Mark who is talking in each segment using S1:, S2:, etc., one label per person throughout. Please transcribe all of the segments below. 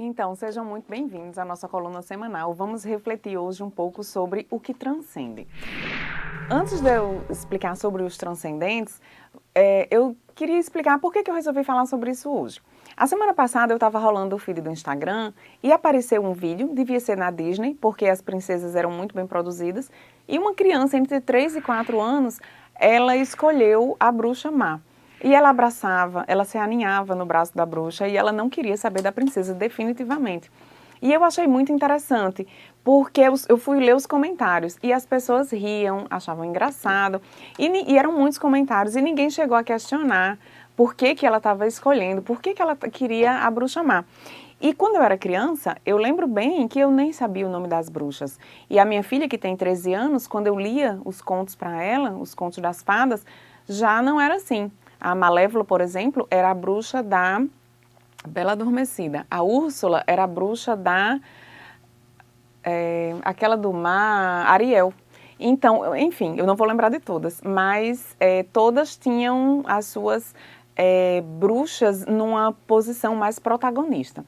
S1: Então, sejam muito bem-vindos à nossa coluna semanal. Vamos refletir hoje um pouco sobre o que transcende. Antes de eu explicar sobre os transcendentes, eu queria explicar por que eu resolvi falar sobre isso hoje. A semana passada eu estava rolando o feed do Instagram e apareceu um vídeo, devia ser na Disney, porque as princesas eram muito bem produzidas, e uma criança entre 3 e 4 anos, ela escolheu a bruxa má. E ela abraçava, ela se aninhava no braço da bruxa e ela não queria saber da princesa definitivamente. E eu achei muito interessante, porque eu fui ler os comentários e as pessoas riam, achavam engraçado, e eram muitos comentários e ninguém chegou a questionar por que ela estava escolhendo, por que ela queria a bruxa má. E quando eu era criança, eu lembro bem que eu nem sabia o nome das bruxas. E a minha filha, que tem 13 anos, quando eu lia os contos para ela, os contos das fadas, já não era assim. A Malévola, por exemplo, era a bruxa da Bela Adormecida. A Úrsula era a bruxa da... aquela do mar, Ariel. Então, enfim, eu não vou lembrar de todas, mas todas tinham as suas bruxas numa posição mais protagonista.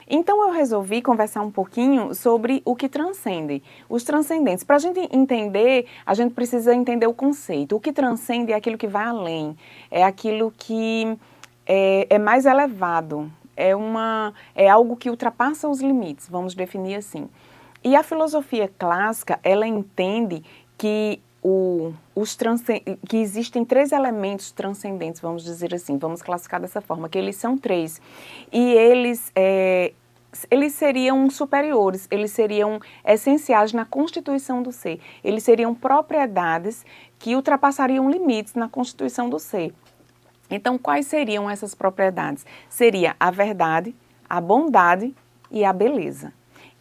S1: Então eu resolvi conversar um pouquinho sobre o que transcende, os transcendentes. Para a gente entender, a gente precisa entender o conceito. O que transcende é aquilo que vai além, é aquilo que é mais elevado, é algo que ultrapassa os limites, vamos definir assim. E a filosofia clássica, ela entende que que existem 3 elementos transcendentes, vamos dizer assim, vamos classificar dessa forma, que eles são 3. E eles seriam superiores, eles seriam essenciais na constituição do ser. Eles seriam propriedades que ultrapassariam limites na constituição do ser. Então, quais seriam essas propriedades? Seria a verdade, a bondade e a beleza.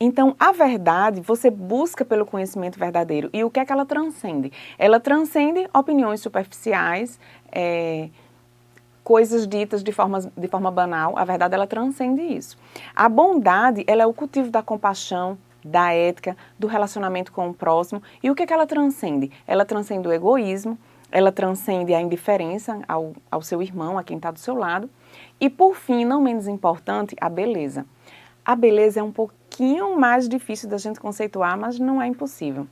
S1: Então, a verdade, você busca pelo conhecimento verdadeiro. E o que é que ela transcende? Ela transcende opiniões superficiais, coisas ditas de forma banal. A verdade, ela transcende isso. A bondade, ela é o cultivo da compaixão, da ética, do relacionamento com o próximo. E o que é que ela transcende? Ela transcende o egoísmo, ela transcende a indiferença ao seu irmão, a quem está do seu lado. E, por fim, não menos importante, a beleza. A beleza é um pouquinho mais difícil da gente conceituar, mas não é impossível.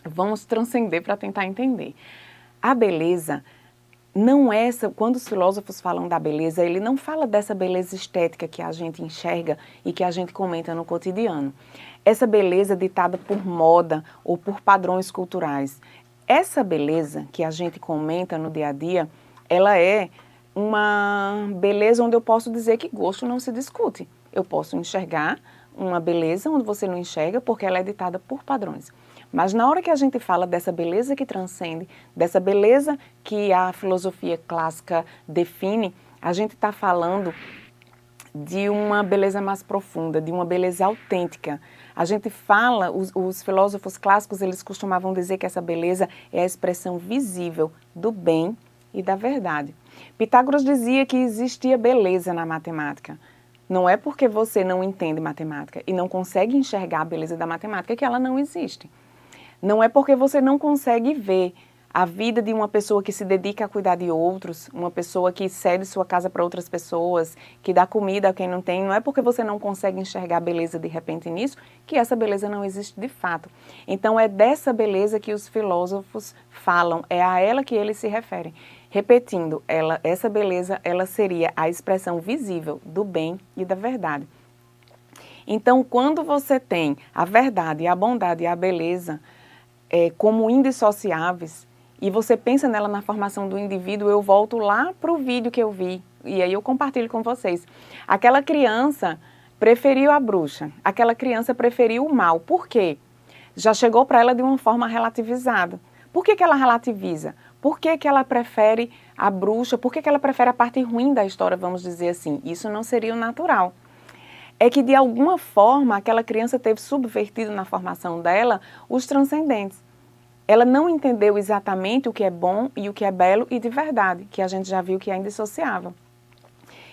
S1: Vamos transcender para tentar entender. A beleza não é essa, quando os filósofos falam da beleza, ele não fala dessa beleza estética que a gente enxerga e que a gente comenta no cotidiano. Essa beleza ditada por moda ou por padrões culturais. Essa beleza que a gente comenta no dia a dia, ela é uma beleza onde eu posso dizer que gosto não se discute. Eu posso enxergar uma beleza onde você não enxerga porque ela é ditada por padrões. Mas na hora que a gente fala dessa beleza que transcende, dessa beleza que a filosofia clássica define, a gente está falando de uma beleza mais profunda, de uma beleza autêntica. A gente fala, os filósofos clássicos, eles costumavam dizer que essa beleza é a expressão visível do bem e da verdade. Pitágoras dizia que existia beleza na matemática. Não é porque você não entende matemática e não consegue enxergar a beleza da matemática que ela não existe. Não é porque você não consegue ver a vida de uma pessoa que se dedica a cuidar de outros, uma pessoa que cede sua casa para outras pessoas, que dá comida a quem não tem, não é porque você não consegue enxergar a beleza de repente nisso, que essa beleza não existe de fato. Então é dessa beleza que os filósofos falam, é a ela que eles se referem. Repetindo, essa beleza, ela seria a expressão visível do bem e da verdade. Então, quando você tem a verdade, a bondade e a beleza como indissociáveis, e você pensa nela na formação do indivíduo, eu volto lá para o vídeo que eu vi, e aí eu compartilho com vocês. Aquela criança preferiu a bruxa, aquela criança preferiu o mal. Por quê? Já chegou para ela de uma forma relativizada. Por que ela relativiza? Por que ela prefere a bruxa? Por que ela prefere a parte ruim da história, vamos dizer assim? Isso não seria o natural. É que, de alguma forma, aquela criança teve subvertido na formação dela os transcendentes. Ela não entendeu exatamente o que é bom e o que é belo e de verdade, que a gente já viu que é indissociável.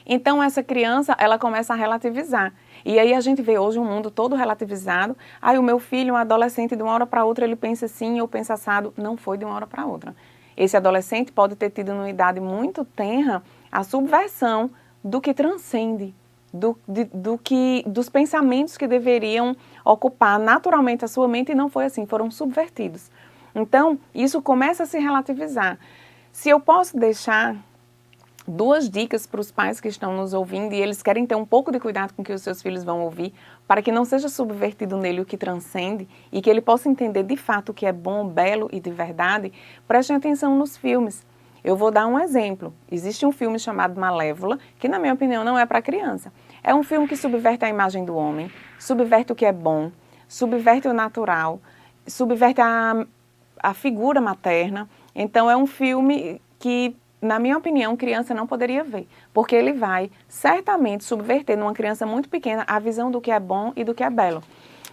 S1: Então, essa criança, ela começa a relativizar. E aí a gente vê hoje um mundo todo relativizado. Aí o meu filho, um adolescente, de uma hora para outra, ele pensa assim ou pensa assado. Não foi de uma hora para outra. Esse adolescente pode ter tido, numa idade muito tenra, a subversão do que transcende. dos pensamentos que deveriam ocupar naturalmente a sua mente, e não foi assim, foram subvertidos. Então, isso começa a se relativizar. Se eu posso deixar 2 dicas para os pais que estão nos ouvindo e eles querem ter um pouco de cuidado com o que os seus filhos vão ouvir, para que não seja subvertido nele o que transcende e que ele possa entender de fato o que é bom, belo e de verdade, prestem atenção nos filmes. Eu vou dar um exemplo. Existe um filme chamado Malévola, que na minha opinião não é para criança. É um filme que subverte a imagem do homem, subverte o que é bom, subverte o natural, subverte a figura materna. Então é um filme que, na minha opinião, criança não poderia ver, porque ele vai certamente subverter numa criança muito pequena a visão do que é bom e do que é belo.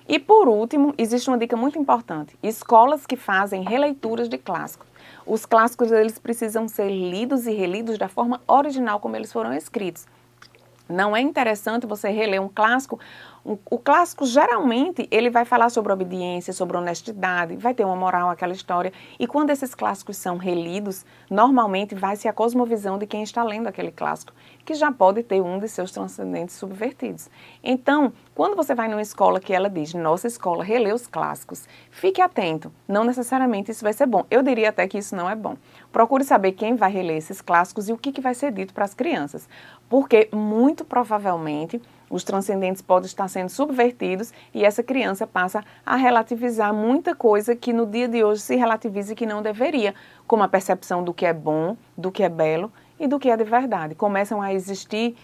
S1: E por último, existe uma dica muito importante: escolas que fazem releituras de clássicos. Os clássicos, eles precisam ser lidos e relidos da forma original como eles foram escritos. Não é interessante você reler um clássico. O clássico, geralmente, ele vai falar sobre obediência, sobre honestidade, vai ter uma moral, aquela história. E quando esses clássicos são relidos, normalmente vai-se a cosmovisão de quem está lendo aquele clássico, que já pode ter um de seus transcendentes subvertidos. Então, quando você vai numa escola que ela diz, nossa escola relê os clássicos, fique atento, não necessariamente isso vai ser bom. Eu diria até que isso não é bom. Procure saber quem vai reler esses clássicos e o que vai ser dito para as crianças, porque muito provavelmente os transcendentes podem estar sendo subvertidos e essa criança passa a relativizar muita coisa que no dia de hoje se relativiza e que não deveria, como a percepção do que é bom, do que é belo e do que é de verdade. Começam a existir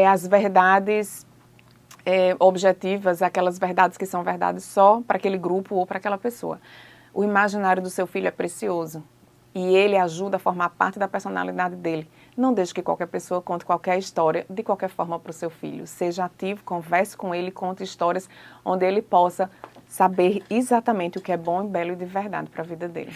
S1: as verdades objetivas, aquelas verdades que são verdades só para aquele grupo ou para aquela pessoa. O imaginário do seu filho é precioso e ele ajuda a formar parte da personalidade dele. Não deixe que qualquer pessoa conte qualquer história de qualquer forma para o seu filho. Seja ativo, converse com ele, conte histórias onde ele possa saber exatamente o que é bom, belo e de verdade para a vida dele.